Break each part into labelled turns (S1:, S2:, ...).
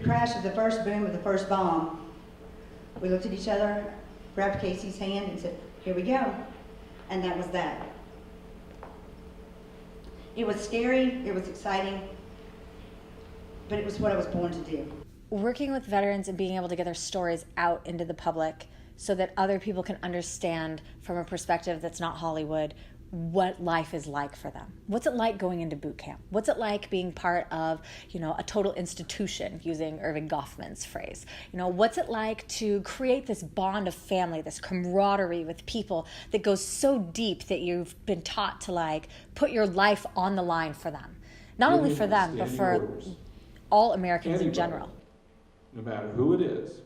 S1: crash of the first boom of the first bomb, we looked at each other, grabbed Casey's hand and said, "Here we go." And that was that. It was scary, it was exciting, but it was what I was born to do.
S2: Working with veterans and being able to get their stories out into the public so that other people can understand from a perspective that's not Hollywood what life is like for them. What's it like going into boot camp? What's it like being part of, a total institution, using Irving Goffman's phrase? What's it like to create this bond of family, this camaraderie with people that goes so deep that you've been taught to put your life on the line for them. Not only for them, but for all Americans in general.
S3: No matter who it is,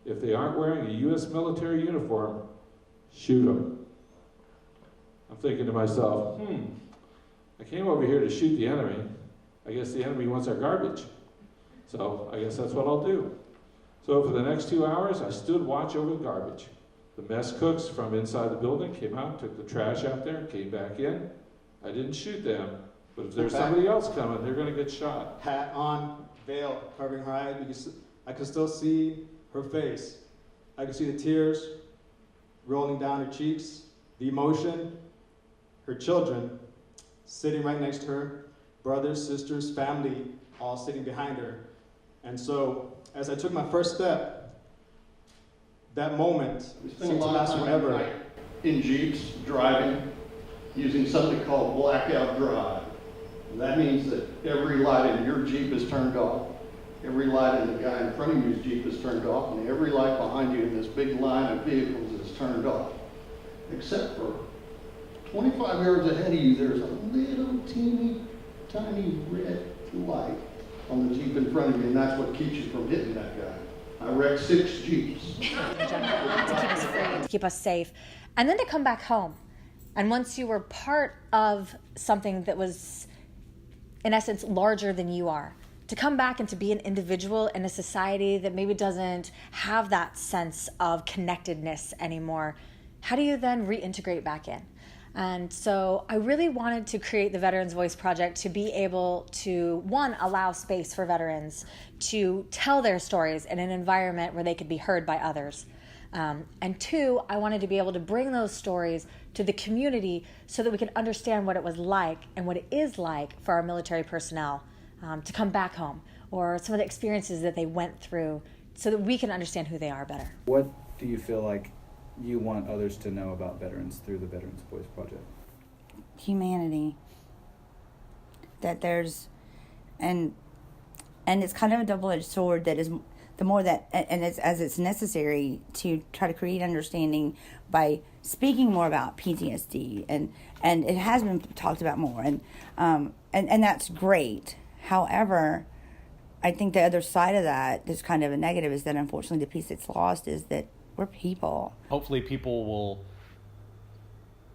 S3: if they aren't wearing a U.S. military uniform, shoot them. I'm thinking to myself, I came over here to shoot the enemy. I guess the enemy wants our garbage. So I guess that's what I'll do. So for the next 2 hours, I stood watch over the garbage. The mess cooks from inside the building came out, took the trash out there, came back in. I didn't shoot them, but if there's somebody else coming, they're going to get shot.
S4: Hat on, veil covering her eyes, because I could still see her face. I could see the tears rolling down her cheeks, the emotion, her children sitting right next to her, brothers, sisters, family, all sitting behind her. And so, as I took my first step, that moment seemed to last forever.
S5: In Jeeps, driving, using something called blackout drive. And that means that every light in your Jeep is turned off, every light in the guy in front of you's Jeep is turned off, and every light behind you in this big line of vehicles is turned off. Except for 25 yards ahead of you, there's a little teeny tiny red light on the Jeep in front of you, and that's what keeps you from hitting that guy. I wrecked 6 Jeeps.
S2: To keep us free, to keep us safe, and then to come back home. And once you were part of something that was, in essence, larger than you are, to come back and to be an individual in a society that maybe doesn't have that sense of connectedness anymore, how do you then reintegrate back in? And so I really wanted to create the Veterans Voice Project to be able to, one, allow space for veterans to tell their stories in an environment where they could be heard by others. And two, I wanted to be able to bring those stories to the community so that we can understand what it was like and what it is like for our military personnel to come back home, or some of the experiences that they went through, so that we can understand who they are better.
S6: What do you feel like you want others to know about veterans through the Veterans Voice Project?
S7: Humanity. That there's, and it's kind of a double-edged sword. That is, the more that, and it's as it's necessary to try to create understanding by speaking more about PTSD, and it has been talked about more, and that's great. However, I think the other side of that is kind of a negative, is that unfortunately the piece that's lost is that we're people.
S8: Hopefully people will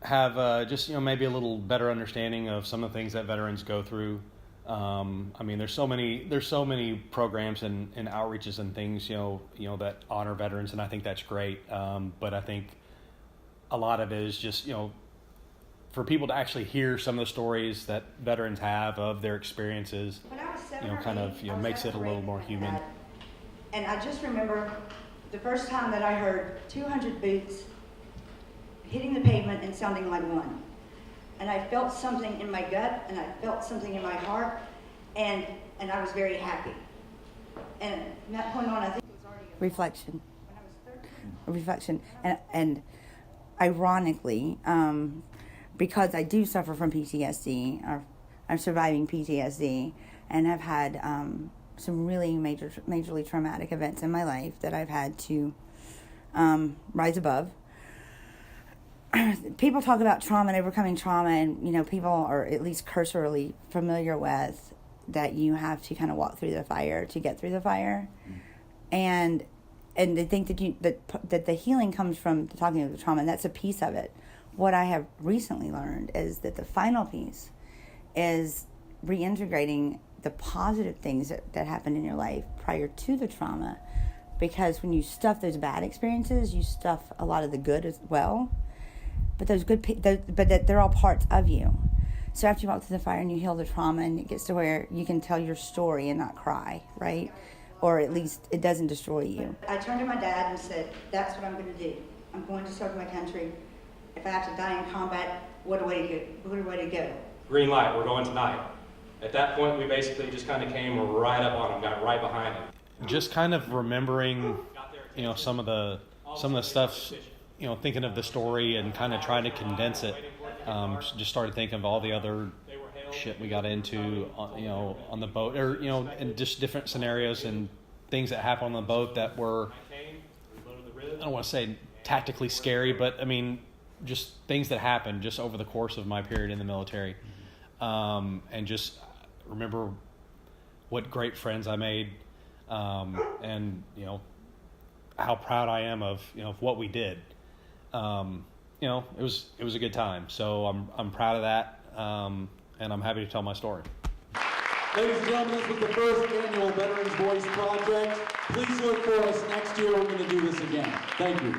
S8: have just maybe a little better understanding of some of the things that veterans go through. There's so many programs and outreaches and things that honor veterans, and I think that's great. But I think a lot of it is just for people to actually hear some of the stories that veterans have of their experiences. Makes it a little more human.
S1: And I just remember the first time that I heard 200 boots hitting the pavement and sounding like one. And I felt something in my gut, and I felt something in my heart, and I was very happy. And from that point on, I think it was already
S7: reflection. When I was 13. Reflection. And ironically, because I do suffer from PTSD, or I'm surviving PTSD, and have had some really majorly traumatic events in my life that I've had to rise above. People talk about trauma and overcoming trauma, and people are at least cursorily familiar with that you have to kind of walk through the fire to get through the fire, and they think that the healing comes from talking about the trauma, and that's a piece of it. What I have recently learned is that the final piece is reintegrating the positive things that happened in your life prior to the trauma, because when you stuff those bad experiences, you stuff a lot of the good as well. But those good, but they're all parts of you. So after you walk through the fire and you heal the trauma, and it gets to where you can tell your story and not cry, right? or at least it doesn't destroy you.
S1: I turned to my dad and said, that's what I'm going to do. I'm going to serve my country. If I have to die in combat, what a way to go.
S9: Green light, we're going tonight. At that point, we basically just kind of came right up on him, got right behind him.
S8: Just kind of remembering, some of the stuff, thinking of the story and kind of trying to condense it. Just started thinking of all the other shit we got into, on the boat, or and just different scenarios and things that happened on the boat that were, I don't want to say tactically scary, but I mean, just things that happened just over the course of my period in the military, and just remember what great friends I made, and how proud I am of what we did. It was a good time, so I'm proud of that, and I'm happy to tell my story.
S10: Ladies and gentlemen, this was the first annual Veterans Voice Project. Please look for us next year. We're going to do this again. Thank you.